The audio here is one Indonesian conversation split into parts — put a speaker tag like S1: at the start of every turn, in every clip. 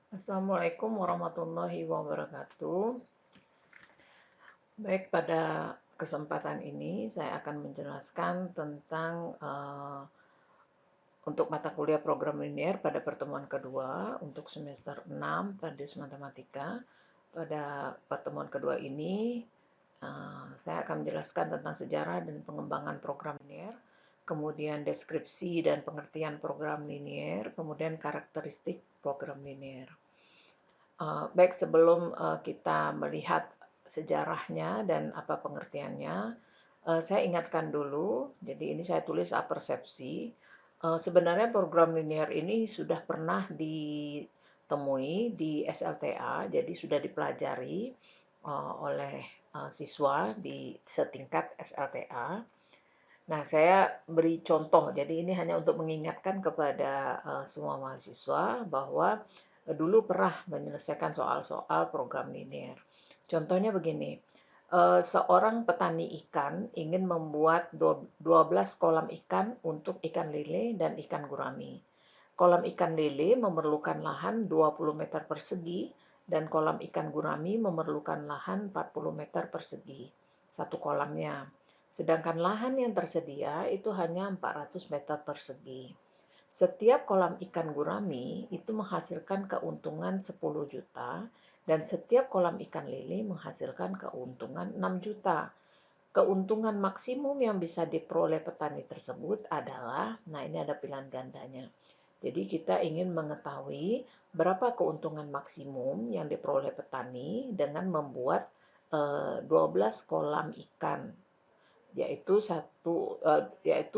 S1: Assalamualaikum warahmatullahi wabarakatuh. Baik, pada kesempatan ini saya akan menjelaskan tentang untuk mata kuliah program linier pada pertemuan kedua untuk semester 6 Padis Matematika. Pada pertemuan kedua ini saya akan menjelaskan tentang sejarah dan pengembangan program linier, kemudian deskripsi dan pengertian program linier, kemudian karakteristik program linier. Baik, sebelum kita melihat sejarahnya dan apa pengertiannya, saya ingatkan dulu. Jadi ini saya tulis persepsi. Sebenarnya program linier ini sudah pernah ditemui di SLTA, jadi sudah dipelajari oleh siswa di setingkat SLTA. Nah, saya beri contoh. Jadi ini hanya untuk mengingatkan kepada semua mahasiswa bahwa dulu pernah menyelesaikan soal-soal program linier. Contohnya begini, seorang petani ikan ingin membuat 12 kolam ikan untuk ikan lele dan ikan gurami. Kolam ikan lele memerlukan lahan 20 meter persegi dan kolam ikan gurami memerlukan lahan 40 meter persegi, satu kolamnya. Sedangkan lahan yang tersedia itu hanya 400 meter persegi. Setiap kolam ikan gurami itu menghasilkan keuntungan 10 juta dan setiap kolam ikan lele menghasilkan keuntungan 6 juta. Keuntungan maksimum yang bisa diperoleh petani tersebut adalah, nah ini ada pilihan gandanya. Jadi kita ingin mengetahui berapa keuntungan maksimum yang diperoleh petani dengan membuat 12 kolam ikan, yaitu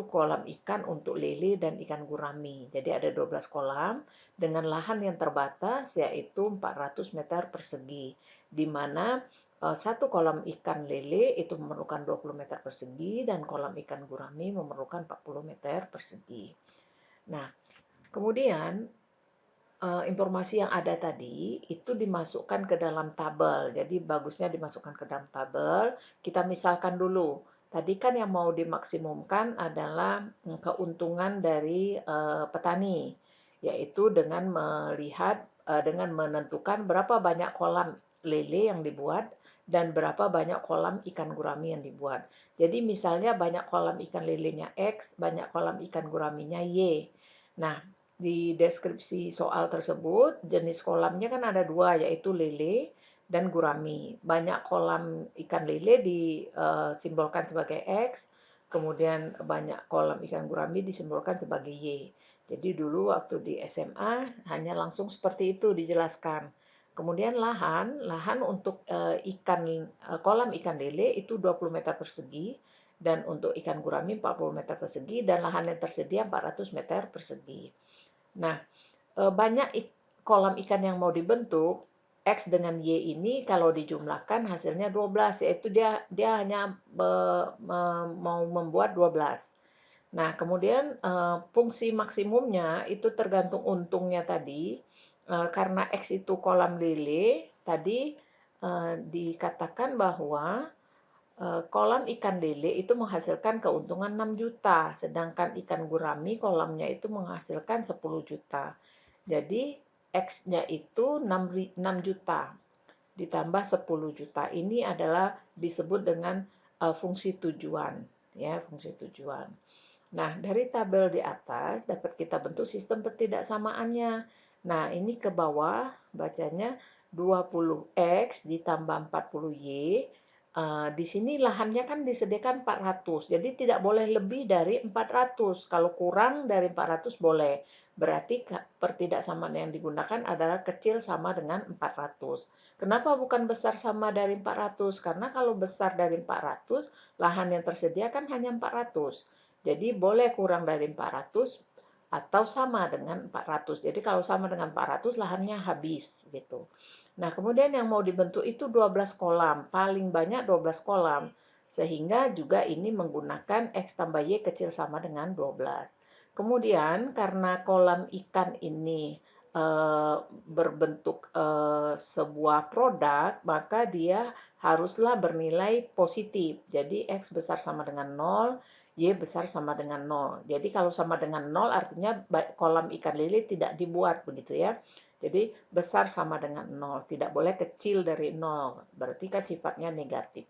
S1: kolam ikan untuk lele dan ikan gurami. Jadi ada 12 kolam dengan lahan yang terbatas yaitu 400 meter persegi, di mana satu kolam ikan lele itu memerlukan 20 meter persegi dan kolam ikan gurami memerlukan 40 meter persegi. Nah, kemudian informasi yang ada tadi itu dimasukkan ke dalam tabel. Jadi bagusnya dimasukkan ke dalam tabel. Kita misalkan dulu. Tadi kan yang mau dimaksimumkan adalah keuntungan dari petani, yaitu dengan melihat dengan menentukan berapa banyak kolam lele yang dibuat dan berapa banyak kolam ikan gurami yang dibuat. Jadi misalnya banyak kolam ikan lelenya X, banyak kolam ikan guraminya Y. Nah, di deskripsi soal tersebut, jenis kolamnya kan ada dua, yaitu lele dan gurami. Banyak kolam ikan lele disimbolkan sebagai X, kemudian banyak kolam ikan gurami disimbolkan sebagai Y. Jadi dulu waktu di SMA hanya langsung seperti itu dijelaskan. Kemudian lahan untuk kolam ikan lele itu 20 meter persegi dan untuk ikan gurami 40 meter persegi dan lahan yang tersedia 400 meter persegi. Nah, banyak kolam ikan yang mau dibentuk, X dengan Y ini kalau dijumlahkan hasilnya 12, yaitu dia hanya mau membuat 12. Nah, kemudian fungsi maksimumnya itu tergantung untungnya tadi. Karena X itu kolam lele, tadi dikatakan bahwa kolam ikan lele itu menghasilkan keuntungan 6 juta, sedangkan ikan gurami kolamnya itu menghasilkan 10 juta. Jadi X-nya itu 6 juta ditambah 10 juta. Ini adalah disebut dengan fungsi tujuan, ya, fungsi tujuan. Nah, dari tabel di atas dapat kita bentuk sistem ketidaksamaannya. Nah, ini ke bawah bacanya 20X ditambah 40Y. Di sini lahannya kan disediakan 400, jadi tidak boleh lebih dari 400. Kalau kurang dari 400 boleh. Berarti pertidaksamaan yang digunakan adalah kecil sama dengan 400. Kenapa bukan besar sama dari 400? Karena kalau besar dari 400, lahan yang tersedia kan hanya 400. Jadi boleh kurang dari 400 atau sama dengan 400. Jadi kalau sama dengan 400 lahannya habis gitu. Nah, kemudian yang mau dibentuk itu 12 kolam, paling banyak 12 kolam. Sehingga juga ini menggunakan X tambah Y kecil sama dengan 12. Kemudian karena kolam ikan ini berbentuk sebuah produk, maka dia haruslah bernilai positif. Jadi X besar sama dengan 0, Y besar sama dengan 0. Jadi kalau sama dengan 0 artinya kolam ikan lele tidak dibuat begitu ya. Jadi besar sama dengan 0, tidak boleh kecil dari 0. Berarti kan sifatnya negatif.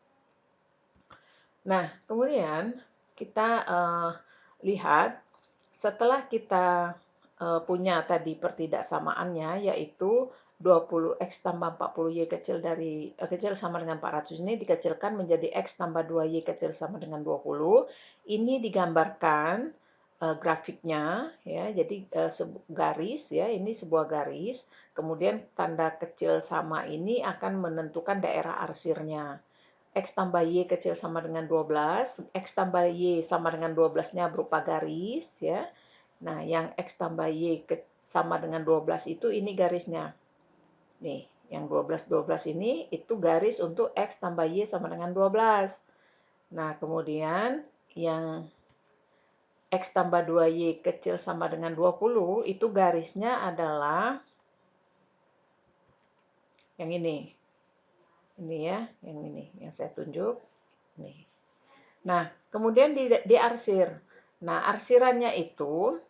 S1: Nah, kemudian kita lihat setelah kita punya tadi pertidaksamaannya, yaitu 20x tambah 40y kecil sama dengan 400 ini dikecilkan menjadi x tambah 2y kecil sama dengan 20. Ini digambarkan grafiknya ya. Jadi garis ya, ini sebuah garis. Kemudian tanda kecil sama ini akan menentukan daerah arsirnya. X tambah Y kecil sama dengan 12, X tambah Y sama dengan 12-nya berupa garis ya. Nah, yang X tambah Y sama dengan 12 itu ini garisnya. Nih, yang 12 ini itu garis untuk X tambah Y sama dengan 12. Nah, kemudian yang X tambah 2Y kecil sama dengan 20 itu garisnya adalah yang ini. Ini ya, yang ini yang saya tunjuk. Nih. Nah, kemudian diarsir. Nah, arsirannya itu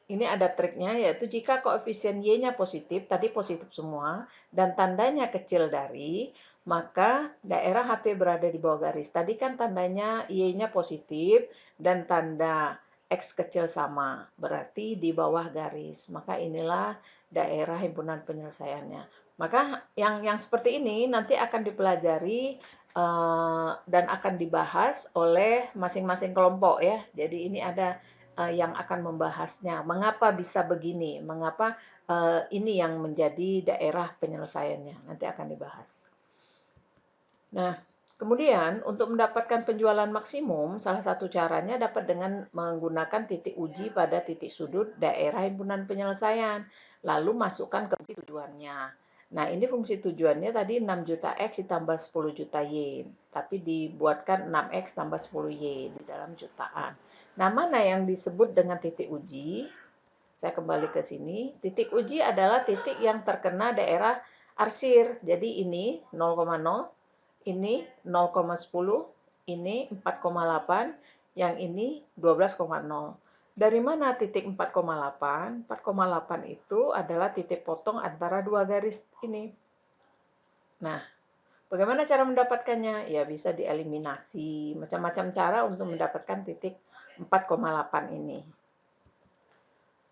S1: ini ada triknya, yaitu jika koefisien Y-nya positif, tadi positif semua, dan tandanya kecil dari, maka daerah HP berada di bawah garis. Tadi kan tandanya Y-nya positif, dan tanda X kecil sama, berarti di bawah garis. Maka inilah daerah himpunan penyelesaiannya. Maka yang seperti ini nanti akan dipelajari dan akan dibahas oleh masing-masing kelompok ya. Jadi ini ada yang akan membahasnya. Mengapa bisa begini? Mengapa ini yang menjadi daerah penyelesaiannya? Nanti akan dibahas. Nah, kemudian untuk mendapatkan penjualan maksimum, salah satu caranya dapat dengan menggunakan titik uji pada titik sudut daerah himpunan penyelesaian. Lalu masukkan ke fungsi tujuannya. Nah, ini fungsi tujuannya tadi 6 juta X ditambah 10 juta Y. Tapi dibuatkan 6X tambah 10Y di dalam jutaan. Nah, mana yang disebut dengan titik uji? Saya kembali ke sini. Titik uji adalah titik yang terkena daerah arsir. Jadi ini 0,0, ini 0,10, ini 4,8, yang ini 12,0. Dari mana titik 4,8? 4,8 itu adalah titik potong antara dua garis ini. Nah, bagaimana cara mendapatkannya? Ya bisa dieliminasi, macam-macam cara untuk mendapatkan titik 4,8 ini.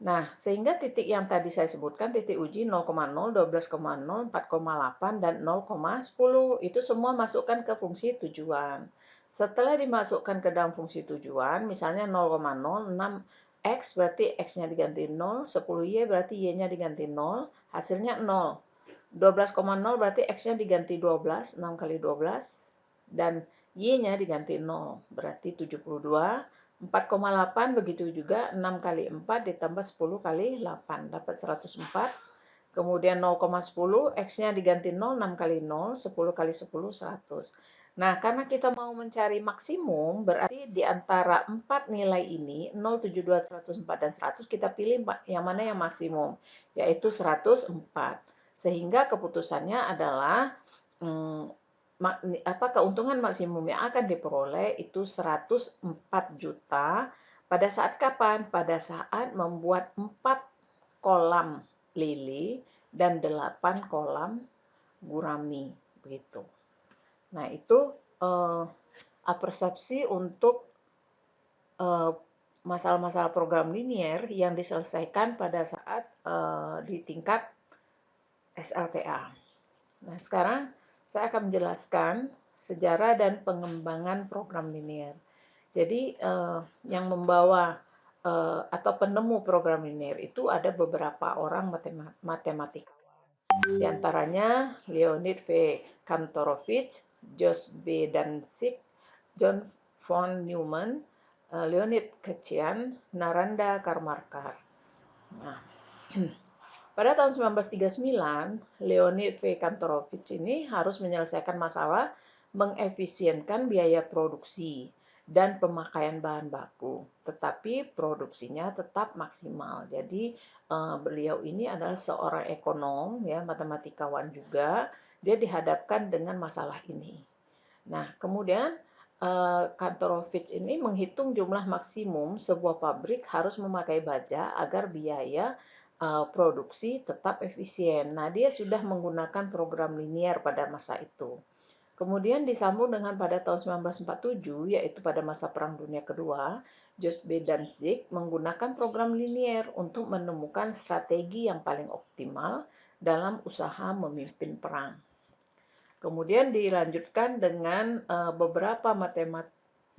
S1: Nah, sehingga titik yang tadi saya sebutkan, titik uji 0,0, 12,0, 4,8, dan 0,10, itu semua masukkan ke fungsi tujuan. Setelah dimasukkan ke dalam fungsi tujuan, misalnya 0,06 X berarti X-nya diganti 0, 10Y berarti Y-nya diganti 0, hasilnya 0. 12,0 berarti X-nya diganti 12, 6 kali 12, dan Y-nya diganti 0, berarti 72. 4,8 begitu juga, 6 kali 4 ditambah 10 kali 8, dapat 104. Kemudian 0,10, X-nya diganti 0, 6 kali 0, 10 kali 10, 100. Nah, karena kita mau mencari maksimum, berarti di antara 4 nilai ini, 0, 7, 2, 104, dan 100, kita pilih yang mana yang maksimum, yaitu 104. Sehingga keputusannya adalah keuntungan maksimum yang akan diperoleh itu 104 juta pada saat kapan? Pada saat membuat 4 kolam lele dan 8 kolam gurami begitu. Nah, itu persepsi untuk masalah-masalah program linier yang diselesaikan pada saat di tingkat SLTA. Nah, sekarang saya akan menjelaskan sejarah dan pengembangan program linier. Jadi, yang membawa atau penemu program linier itu ada beberapa orang matematikawan. Di antaranya Leonid V. Kantorovich, Jos B. Danzig, John von Neumann, Leonid Khachiyan, Naranda Karmarkar. Nah, pada tahun 1939, Leonid V. Kantorovich ini harus menyelesaikan masalah mengefisienkan biaya produksi dan pemakaian bahan baku, tetapi produksinya tetap maksimal. Jadi beliau ini adalah seorang ekonom, ya, matematikawan juga. Dia dihadapkan dengan masalah ini. Nah, kemudian Kantorowicz ini menghitung jumlah maksimum sebuah pabrik harus memakai baja agar biaya produksi tetap efisien. Nah, dia sudah menggunakan program linier pada masa itu. Kemudian disambung dengan pada tahun 1947, yaitu pada masa Perang Dunia Kedua, Jos B. Danzig menggunakan program linier untuk menemukan strategi yang paling optimal dalam usaha memimpin perang. Kemudian dilanjutkan dengan beberapa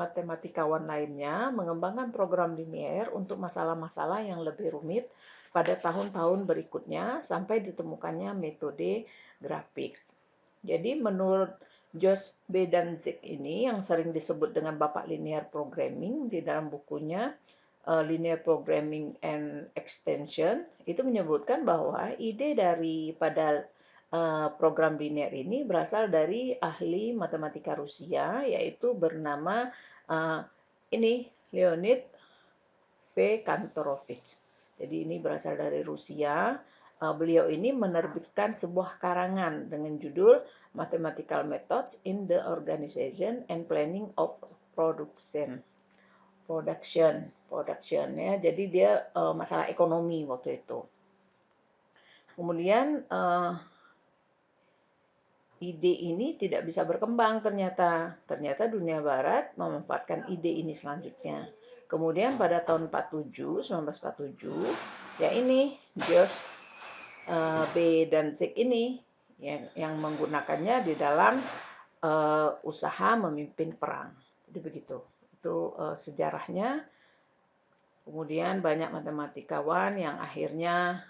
S1: matematikawan lainnya mengembangkan program linier untuk masalah-masalah yang lebih rumit pada tahun-tahun berikutnya sampai ditemukannya metode grafik. Jadi menurut Jos B. Danzig ini yang sering disebut dengan Bapak Linear Programming di dalam bukunya Linear Programming and Extension, itu menyebutkan bahwa ide daripada program linear ini berasal dari ahli matematika Rusia, yaitu bernama ini Leonid V. Kantorowicz. Jadi ini berasal dari Rusia. Beliau ini menerbitkan sebuah karangan dengan judul Mathematical Methods in the Organization and Planning of Production ya. Jadi dia masalah ekonomi waktu itu. Kemudian ide ini tidak bisa berkembang ternyata. Ternyata dunia barat memanfaatkan ide ini selanjutnya. Kemudian pada tahun 1947, ya ini Jos B. Danzig ini yang menggunakannya di dalam usaha memimpin perang. Jadi begitu. Itu sejarahnya. Kemudian banyak matematikawan yang akhirnya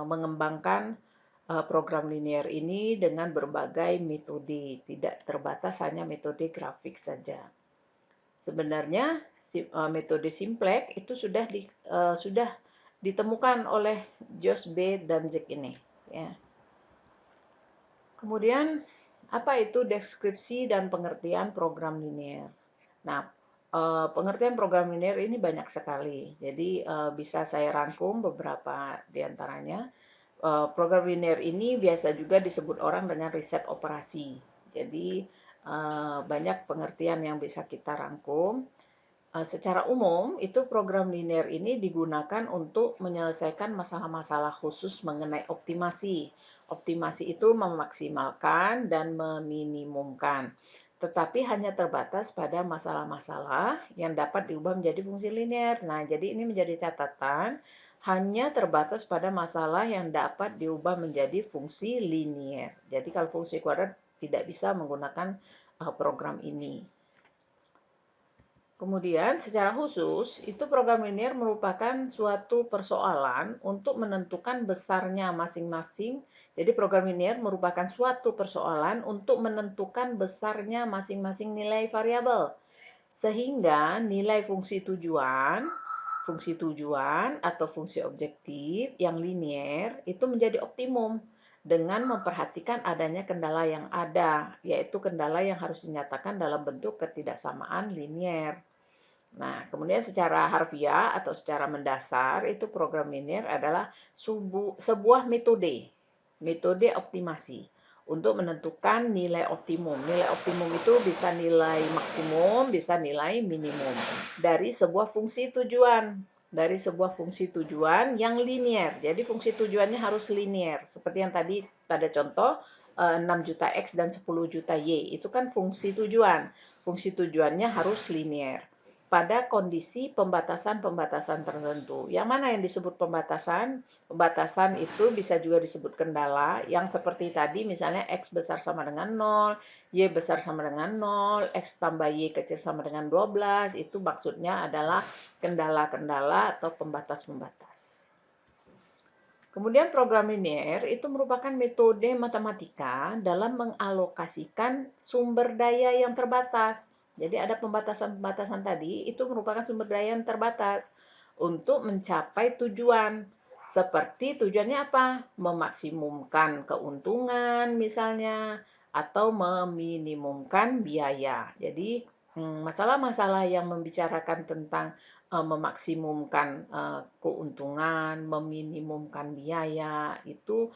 S1: mengembangkan program linier ini dengan berbagai metode, tidak terbatas hanya metode grafik saja. Sebenarnya metode simplex itu sudah ditemukan oleh Jos B. Danzig ini. Ya. Kemudian apa itu deskripsi dan pengertian program linier? Nah, pengertian program linier ini banyak sekali. Jadi bisa saya rangkum beberapa di antaranya. Program linier ini biasa juga disebut orang dengan riset operasi. Jadi banyak pengertian yang bisa kita rangkum. Secara umum itu program linier ini digunakan untuk menyelesaikan masalah-masalah khusus mengenai optimasi. Optimasi itu memaksimalkan dan meminimumkan, tetapi hanya terbatas pada masalah-masalah yang dapat diubah menjadi fungsi linier. Nah, jadi ini menjadi catatan hanya terbatas pada masalah yang dapat diubah menjadi fungsi linier. Jadi kalau fungsi kuadrat tidak bisa menggunakan program ini. Kemudian secara khusus itu program linier merupakan suatu persoalan untuk menentukan besarnya masing-masing. Jadi program linier merupakan suatu persoalan untuk menentukan besarnya masing-masing nilai variabel. Sehingga nilai fungsi tujuan atau fungsi objektif yang linier itu menjadi optimum dengan memperhatikan adanya kendala yang ada, yaitu kendala yang harus dinyatakan dalam bentuk ketidaksamaan linier. Nah, kemudian secara harfiah atau secara mendasar itu program linier adalah sebuah metode optimasi untuk menentukan nilai optimum. Nilai optimum itu bisa nilai maksimum, bisa nilai minimum dari sebuah fungsi tujuan. Dari sebuah fungsi tujuan yang linier. Jadi fungsi tujuannya harus linier. Seperti yang tadi pada contoh 6 juta X dan 10 juta Y. Itu kan fungsi tujuan. Fungsi tujuannya harus linier pada kondisi pembatasan-pembatasan tertentu. Yang mana yang disebut pembatasan? Pembatasan itu bisa juga disebut kendala, yang seperti tadi misalnya X besar sama dengan 0, Y besar sama dengan 0, X tambah Y kecil sama dengan 12, itu maksudnya adalah kendala-kendala atau pembatas-pembatas. Kemudian program linier itu merupakan metode matematika dalam mengalokasikan sumber daya yang terbatas. Jadi ada pembatasan-pembatasan tadi, itu merupakan sumber daya yang terbatas untuk mencapai tujuan. Seperti tujuannya apa? Memaksimumkan keuntungan misalnya, atau meminimumkan biaya. Jadi masalah-masalah yang membicarakan tentang memaksimumkan keuntungan, meminimumkan biaya, itu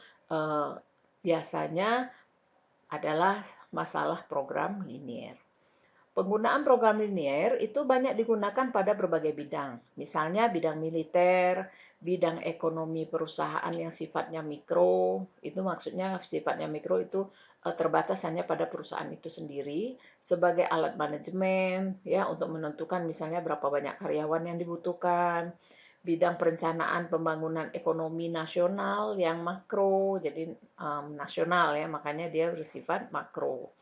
S1: biasanya adalah masalah program linier. Penggunaan program linier itu banyak digunakan pada berbagai bidang, misalnya bidang militer, bidang ekonomi perusahaan yang sifatnya mikro, itu maksudnya sifatnya mikro itu terbatas hanya pada perusahaan itu sendiri, sebagai alat manajemen, ya untuk menentukan misalnya berapa banyak karyawan yang dibutuhkan, bidang perencanaan pembangunan ekonomi nasional yang makro, jadi nasional ya, makanya dia bersifat makro.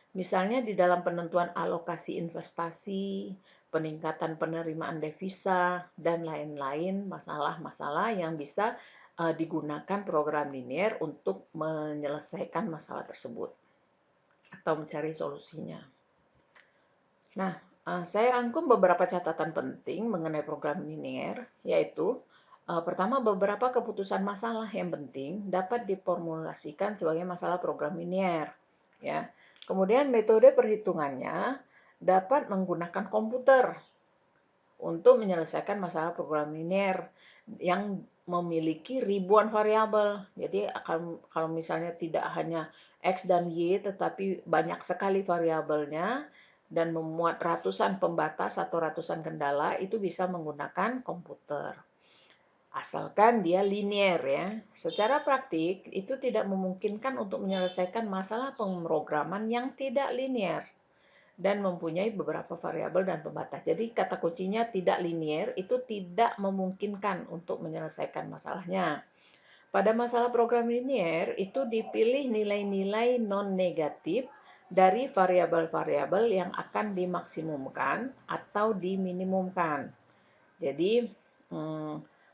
S1: Misalnya di dalam penentuan alokasi investasi, peningkatan penerimaan devisa, dan lain-lain masalah-masalah yang bisa digunakan program linier untuk menyelesaikan masalah tersebut atau mencari solusinya. Nah, saya rangkum beberapa catatan penting mengenai program linier, yaitu pertama, beberapa keputusan masalah yang penting dapat diformulasikan sebagai masalah program linier. Ya. Kemudian metode perhitungannya dapat menggunakan komputer untuk menyelesaikan masalah program linier yang memiliki ribuan variabel. Jadi kalau misalnya tidak hanya X dan Y, tetapi banyak sekali variabelnya dan memuat ratusan pembatas atau ratusan kendala, itu bisa menggunakan komputer. Asalkan dia linier ya. Secara praktik, itu tidak memungkinkan untuk menyelesaikan masalah pemrograman yang tidak linier dan mempunyai beberapa variabel dan pembatas. Jadi kata kuncinya tidak linier itu tidak memungkinkan untuk menyelesaikan masalahnya. Pada masalah program linier itu dipilih nilai-nilai non-negatif dari variabel-variabel yang akan dimaksimumkan atau diminimumkan. Jadi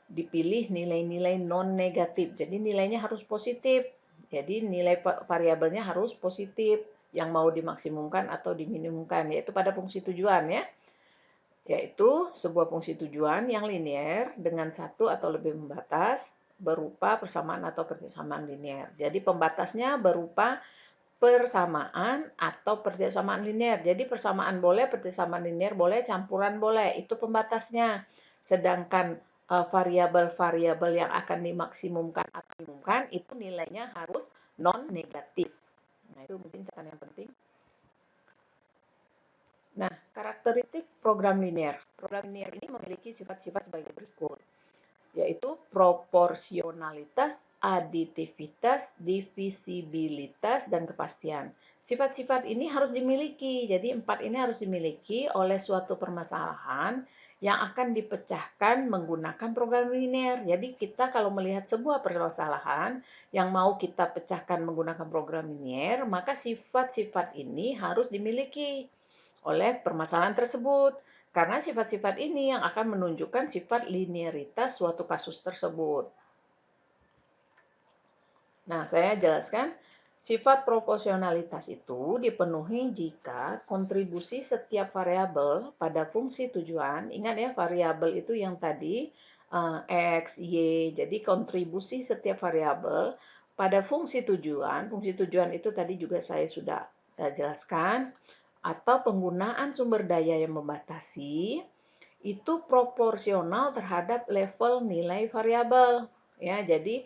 S1: dipilih nilai-nilai non-negatif. Jadi nilainya harus positif. Jadi nilai variabelnya harus positif yang mau dimaksimumkan atau diminimumkan, yaitu pada fungsi tujuan ya. Yaitu sebuah fungsi tujuan yang linier dengan satu atau lebih pembatas berupa persamaan atau persamaan linier. Jadi pembatasnya berupa persamaan atau persamaan linier. Jadi persamaan boleh, persamaan linier boleh, campuran boleh. Itu pembatasnya. Sedangkan variabel-variabel yang akan dimaksimumkan atau diminimumkan itu nilainya harus non-negatif. Nah, itu mungkin catatan yang penting. Nah, karakteristik program linier. Program linier ini memiliki sifat-sifat sebagai berikut, yaitu proporsionalitas, aditivitas, divisibilitas, dan kepastian. Sifat-sifat ini harus dimiliki. Jadi 4 ini harus dimiliki oleh suatu permasalahan yang akan dipecahkan menggunakan program linier. Jadi kita kalau melihat sebuah permasalahan yang mau kita pecahkan menggunakan program linier, maka sifat-sifat ini harus dimiliki oleh permasalahan tersebut. Karena sifat-sifat ini yang akan menunjukkan sifat linearitas suatu kasus tersebut. Nah, saya jelaskan, sifat proporsionalitas itu dipenuhi jika kontribusi setiap variabel pada fungsi tujuan, ingat ya variabel itu yang tadi X, Y, jadi kontribusi setiap variabel pada fungsi tujuan itu tadi juga saya sudah jelaskan, atau penggunaan sumber daya yang membatasi, itu proporsional terhadap level nilai variabel. Ya, jadi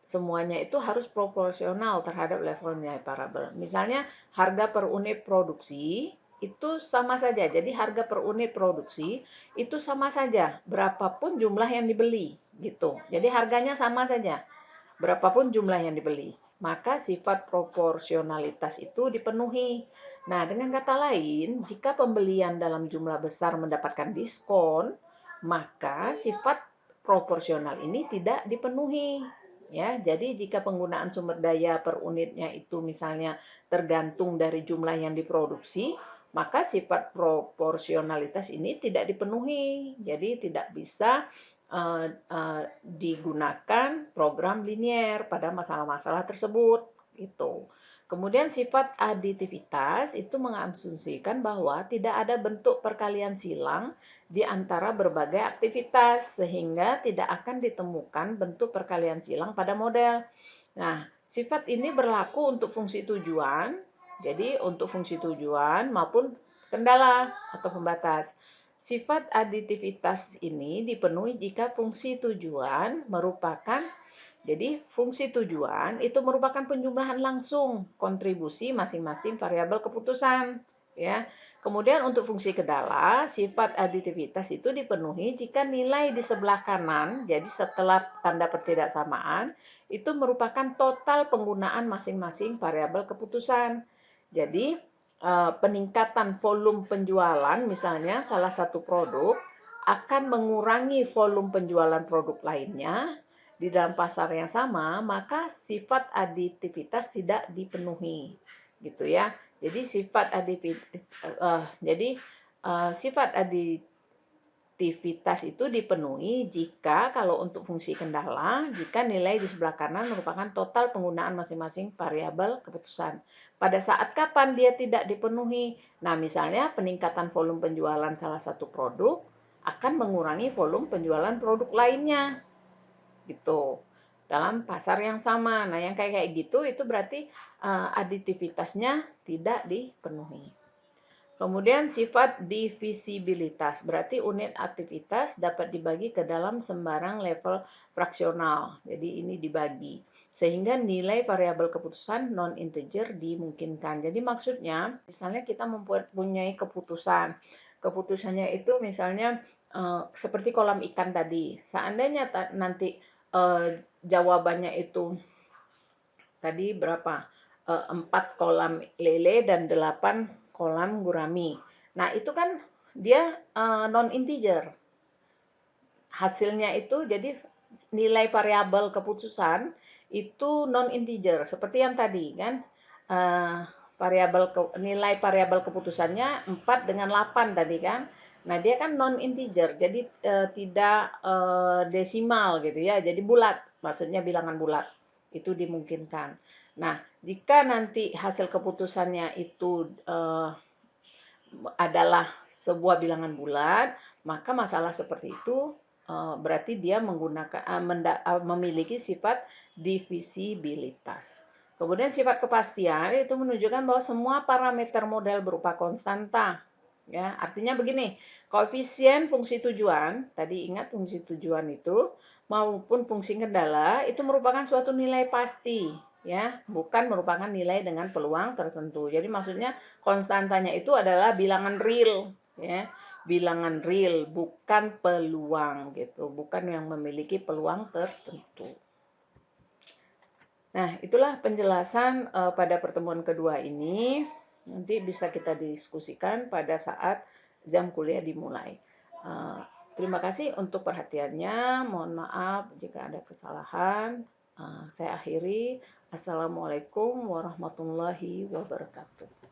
S1: semuanya itu harus proporsional terhadap level nilai variabel. Misalnya harga per unit produksi itu sama saja. Jadi harga per unit produksi itu sama saja berapapun jumlah yang dibeli gitu. Jadi harganya sama saja berapapun jumlah yang dibeli. Maka sifat proporsionalitas itu dipenuhi. Nah, dengan kata lain, jika pembelian dalam jumlah besar mendapatkan diskon, maka sifat proporsional ini tidak dipenuhi. Ya, jadi jika penggunaan sumber daya per unitnya itu misalnya tergantung dari jumlah yang diproduksi, maka sifat proporsionalitas ini tidak dipenuhi. Jadi tidak bisa digunakan program linier pada masalah-masalah tersebut. Itu. Kemudian sifat aditivitas itu mengasumsikan bahwa tidak ada bentuk perkalian silang di antara berbagai aktivitas sehingga tidak akan ditemukan bentuk perkalian silang pada model. Nah, sifat ini berlaku untuk fungsi tujuan, jadi untuk fungsi tujuan maupun kendala atau pembatas. Sifat aditivitas ini dipenuhi jika fungsi tujuan merupakan, jadi fungsi tujuan itu merupakan penjumlahan langsung kontribusi masing-masing variabel keputusan. ya. Kemudian untuk fungsi kendala, sifat aditivitas itu dipenuhi jika nilai di sebelah kanan, jadi setelah tanda pertidaksamaan, itu merupakan total penggunaan masing-masing variabel keputusan. Jadi, peningkatan volume penjualan, misalnya salah satu produk, akan mengurangi volume penjualan produk lainnya di dalam pasar yang sama, maka sifat aditivitas tidak dipenuhi, gitu ya. Jadi sifat aditivitas itu dipenuhi jika kalau untuk fungsi kendala, jika nilai di sebelah kanan merupakan total penggunaan masing-masing variabel keputusan. Pada saat kapan dia tidak dipenuhi? Nah, misalnya peningkatan volume penjualan salah satu produk akan mengurangi volume penjualan produk lainnya, gitu. Dalam pasar yang sama. Nah, yang kayak gitu itu berarti aditivitasnya tidak dipenuhi. Kemudian sifat divisibilitas, berarti unit aktivitas dapat dibagi ke dalam sembarang level fraksional. Jadi ini dibagi, sehingga nilai variabel keputusan non-integer dimungkinkan. Jadi maksudnya, misalnya kita mempunyai keputusan. Keputusannya itu misalnya seperti kolam ikan tadi. Seandainya nanti jawabannya itu tadi berapa? 4 kolam lele dan 8 kolam gurami. Nah, itu kan dia non-integer. Hasilnya itu jadi nilai variabel keputusan itu non-integer. Seperti yang tadi kan, nilai variabel keputusannya 4 dengan 8 tadi kan. Nah, dia kan non-integer, jadi tidak desimal gitu ya, jadi bulat, maksudnya bilangan bulat. Itu dimungkinkan. Nah, jika nanti hasil keputusannya itu adalah sebuah bilangan bulat, maka masalah seperti itu berarti dia memiliki sifat divisibilitas. Kemudian sifat kepastian itu menunjukkan bahwa semua parameter model berupa konstanta. Ya, artinya begini, koefisien fungsi tujuan, tadi ingat fungsi tujuan itu, maupun fungsi kendala itu merupakan suatu nilai pasti, ya, bukan merupakan nilai dengan peluang tertentu. Jadi maksudnya konstantanya itu adalah bilangan real, ya, bilangan real, bukan peluang gitu, bukan yang memiliki peluang tertentu. Nah, itulah penjelasan pada pertemuan kedua ini. Nanti bisa kita diskusikan pada saat jam kuliah dimulai. Terima kasih untuk perhatiannya. Mohon maaf jika ada kesalahan. Saya akhiri. Assalamualaikum warahmatullahi wabarakatuh.